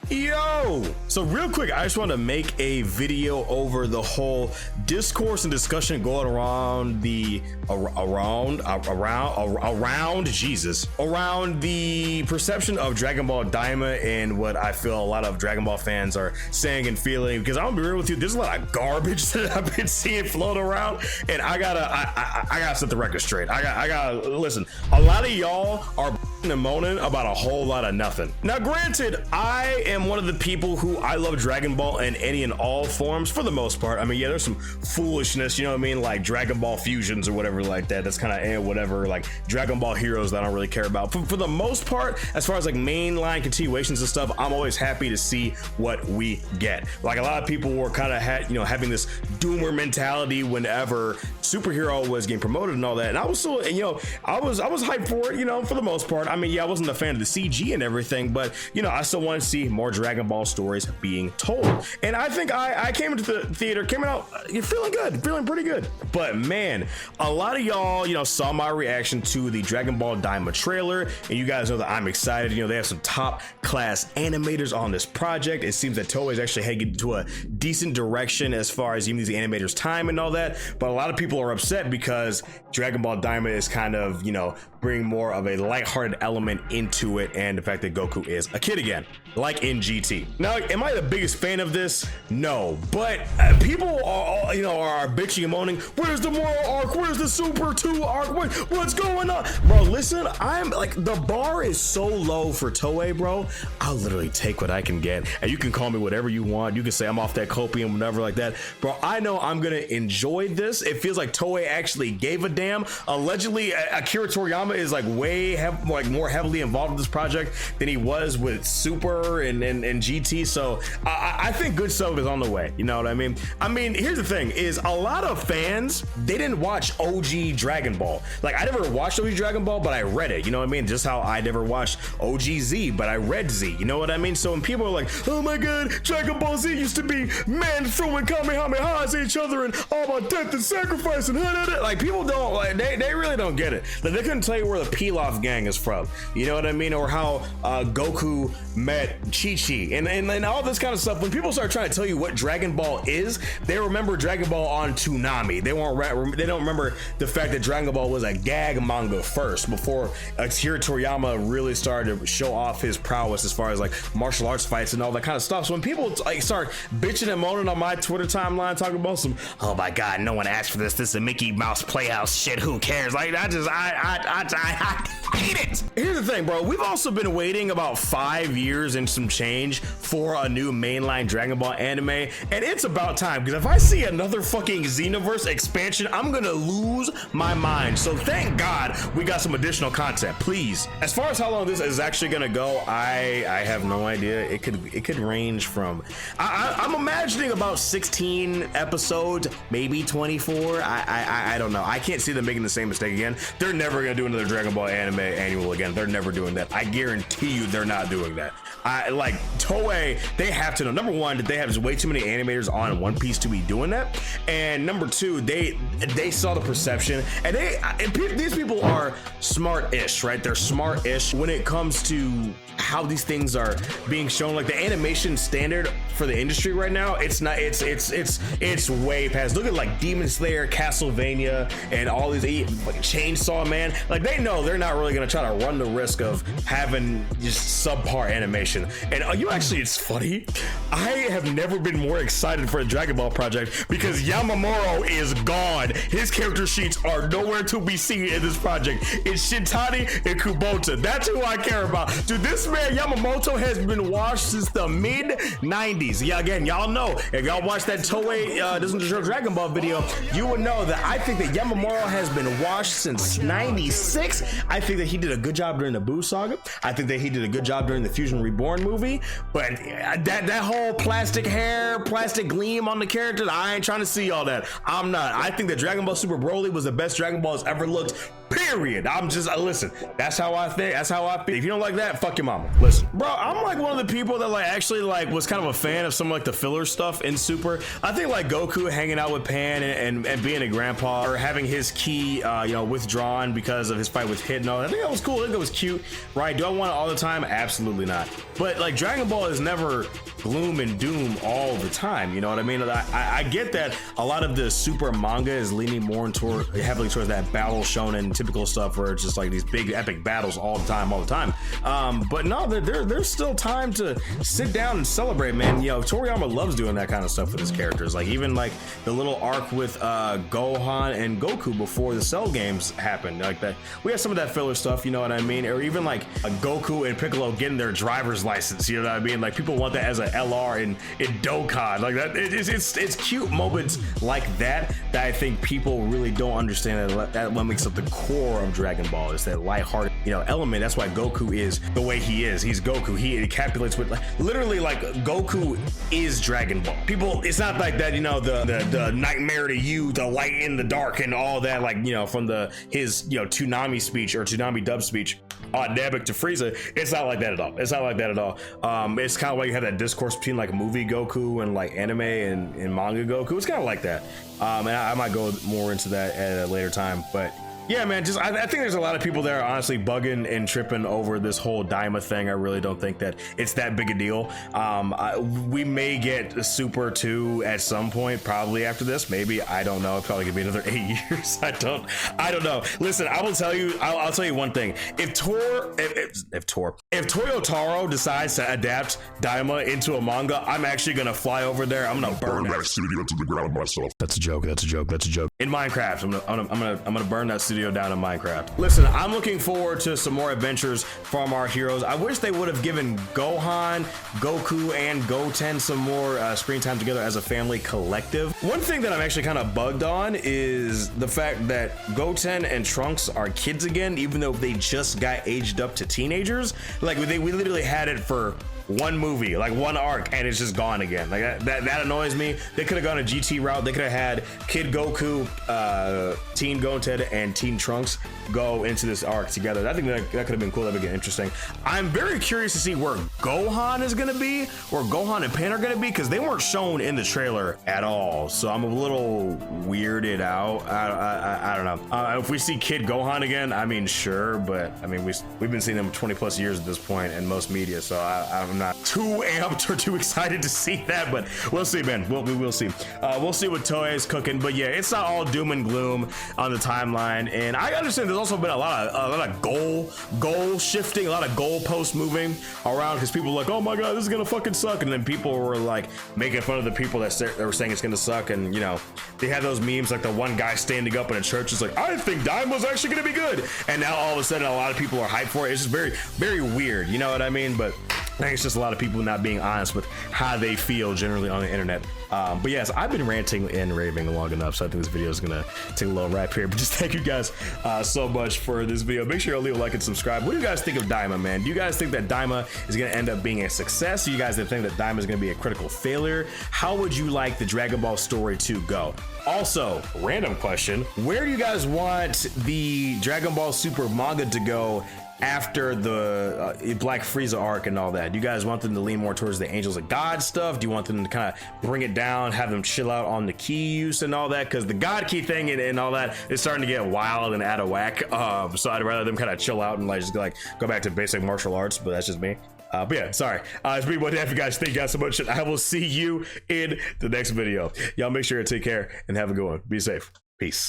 Yo, so real quick, I just want to make a video over the whole discourse and discussion going around the around the perception of Dragon Ball Daima and what I feel a lot of Dragon Ball fans are saying and feeling. Because I'm gonna be real with you, there's a lot of garbage that I've been seeing float around, and I gotta set the record straight. I gotta listen. A lot of y'all are and moaning about a whole lot of nothing. Now, granted, I am one of the people who I love Dragon Ball in any and all forms for the most part. I mean, yeah, there's some foolishness, you know what I mean, like Dragon Ball fusions or whatever like that. That's kind of whatever, like Dragon Ball heroes that I don't really care about. For the most part, as far as like mainline continuations and stuff, I'm always happy to see what we get. Like a lot of people were kind of having this doomer mentality whenever superhero was getting promoted and all that, and I was still, I was hyped for it, for the most part. I mean, yeah, I wasn't a fan of the CG and everything, but I still want to see more Dragon Ball stories being told. And I think I came into the theater, came out feeling good, feeling pretty good. But man, a lot of y'all, saw my reaction to the Dragon Ball Daima trailer, and you guys know that I'm excited. They have some top class animators on this project. It seems that Toei is actually heading to a decent direction as far as even these animators' time and all that. But a lot of people are upset because Dragon Ball Daima is kind of, bring more of a lighthearted element into it, and the fact that Goku is a kid again, like in GT. Now, am I the biggest fan of this? No, but people are, are bitching and moaning. Where's the moral arc? Where's the Super 2 arc? What's going on? Bro, listen, I'm like, the bar is so low for Toei, bro. I'll literally take what I can get, and you can call me whatever you want. You can say I'm off that copium, whatever like that. Bro, I know I'm gonna enjoy this. It feels like Toei actually gave a damn. Allegedly, Akira Toriyama is like more heavily involved in this project than he was with Super and GT. So I think good stuff is on the way. You know what I mean? I mean, here's the thing: is a lot of fans, they didn't watch OG Dragon Ball. Like, I never watched OG Dragon Ball, but I read it. You know what I mean? Just how I never watched OG Z, but I read Z. You know what I mean? So when people are like, "Oh my God, Dragon Ball Z used to be men throwing kamehamehas at each other and all about death and sacrifice and like," people don't like, they really don't get it. Like, they couldn't tell you where the Pilaf gang is from, you know what I mean, or how Goku met Chi-Chi and all this kind of stuff. When people start trying to tell you what Dragon Ball is, they remember Dragon Ball on Toonami. They don't remember the fact that Dragon Ball was a gag manga first, before Akira Toriyama really started to show off his prowess as far as like martial arts fights and all that kind of stuff. So when people like start bitching and moaning on my Twitter timeline talking about some, "Oh my God, no one asked for this is a Mickey Mouse Playhouse shit, who cares?" Like, I hate it. Here's the thing, bro. We've also been waiting about 5 years and some change for a new mainline Dragon Ball anime, and it's about time, because if I see another fucking Xenoverse expansion, I'm gonna lose my mind. So thank God we got some additional content, please. As far as how long this is actually gonna go, I have no idea. It could range from, I'm imagining about 16 episodes, maybe 24. I don't know. I can't see them making the same mistake again. They're never gonna do another Dragon Ball anime annual again. They're never doing that. I guarantee you they're not doing that. Like Toei, they have to know, number one, that they have way too many animators on One Piece to be doing that, and number two, they saw the perception, and these people are smart-ish, right? They're smart-ish when it comes to how these things are being shown. Like, the animation standard for the industry right now, it's way past. Look at like Demon Slayer, Castlevania, and all these like Chainsaw Man. Like, they know they're not really gonna try to run the risk of having just subpar animation. And it's funny, I have never been more excited for a Dragon Ball project, because Yamamuro is gone. His character sheets are nowhere to be seen in this project. It's Shintani and Kubota. That's who I care about. Dude, this man Yamamoto has been washed since the mid-90s. Yeah, again, y'all know, if y'all watch that Toei doesn't show Dragon Ball video, you would know that I think that Yamamuro has been washed since 96. I think that he did a good job during the Buu saga. I think that he did a good job during the Fusion Reborn movie, but that whole plastic hair, plastic gleam on the characters, I ain't trying to see all that. I'm not. I think that Dragon Ball Super Broly was the best Dragon Ball has ever looked, Period. I'm just listen. That's how I think. That's how I feel. If you don't like that, fuck your mama. Listen, bro. I'm like one of the people that like actually like was kind of a fan of some of like the filler stuff in Super. I think like Goku hanging out with Pan and being a grandpa, or having his ki, you know, withdrawn because of his fight with Hit and all that. I think that was cool. I think it was cute, right? Do I want it all the time? Absolutely not. But like Dragon Ball is never gloom and doom all the time. You know what I mean? I get that a lot of the Super manga is leaning more heavily towards that battle shonen typical stuff where it's just like these big epic battles all the time. But no, there's still time to sit down and celebrate, man. You know, Toriyama loves doing that kind of stuff with his characters. Like even like the little arc with Gohan and Goku before the Cell games happened, like that. We had some of that filler stuff, you know what I mean? Or even like a Goku and Piccolo getting their driver's license, you know what I mean? Like people want that as a LR in Dokkan, like that. It's cute moments like that I think people really don't understand. That what makes up the core of Dragon Ball is that lighthearted, you know, element. That's why Goku is the way he is. He's Goku. He encapsulates with like, literally like Goku is Dragon Ball. People, it's not like that, you know, the nightmare to you, the light in the dark and all that, like, you know, from his you know Toonami speech or Toonami dub speech on Namek to Frieza. It's not like that at all. It's not like that at all. It's kind of like you have that discourse between like movie Goku and like anime and manga Goku. It's kind of like that. And I might go more into that at a later time, but yeah, man, just I think there's a lot of people that are honestly bugging and tripping over this whole Daima thing. I really don't think that it's that big a deal. We may get Super 2 at some point, probably after this. Maybe, I don't know. It's probably gonna be another 8 years. I don't know. Listen, I will tell you. I'll tell you one thing. If Toyotaro decides to adapt Daima into a manga, I'm actually gonna fly over there. I'm gonna burn that studio to the ground myself. That's a joke. That's a joke. That's a joke. In Minecraft, I'm gonna burn that studio down in Minecraft. Listen, I'm looking forward to some more adventures from our heroes. I wish they would have given Gohan, Goku, and Goten some more screen time together as a family collective. One thing that I'm actually kind of bugged on is the fact that Goten and Trunks are kids again, even though they just got aged up to teenagers. Like we literally had it for one movie, like one arc, and it's just gone again. Like that annoys me. They could have gone a GT route. They could have had Kid Goku, Teen Goten, and Teen Trunks go into this arc together. I think that could have been cool. That would be interesting. I'm very curious to see where Gohan is gonna be, where Gohan and Pan are gonna be, because they weren't shown in the trailer at all. So I'm a little weirded out. I don't know. If we see Kid Gohan again, I mean, sure, but I mean, we've been seeing them 20 plus years at this point in most media, so I'm not too amped or too excited to see that, but we'll see, man. We will see. We'll see what Toei is cooking, but yeah, it's not all doom and gloom on the timeline. And I understand there's also been a lot of goal shifting, a lot of goalposts moving around, because people are like, oh my god, this is gonna fucking suck, and then people were like making fun of the people that were saying it's gonna suck. And you know, they had those memes like the one guy standing up in a church is like, I think Daima's actually gonna be good, and now all of a sudden a lot of people are hyped for it. It's just very, very weird, you know what I mean? But I think it's just a lot of people not being honest with how they feel generally on the internet. But yes, I've been ranting and raving long enough, so I think this video is gonna take a little wrap here. But just thank you guys so much for this video. Make sure you leave a like and subscribe. What do you guys think of Daima, man? Do you guys think that Daima is gonna end up being a success? Do you guys think that Daima is gonna be a critical failure? How would you like the Dragon Ball story to go? Also, random question, where do you guys want the Dragon Ball Super manga to go after the Black Frieza arc and all that? Do you guys want them to lean more towards the Angels of God stuff? Do you want them to kind of bring it down, have them chill out on the key use and all that? Because the God key thing and all that is starting to get wild and out of whack. So I'd rather them kind of chill out and like just like go back to basic martial arts, but that's just me. But yeah, sorry. It's me, Ball Daima, guys. Thank you guys so much. I will see you in the next video. Y'all make sure to take care and have a good one. Be safe. Peace.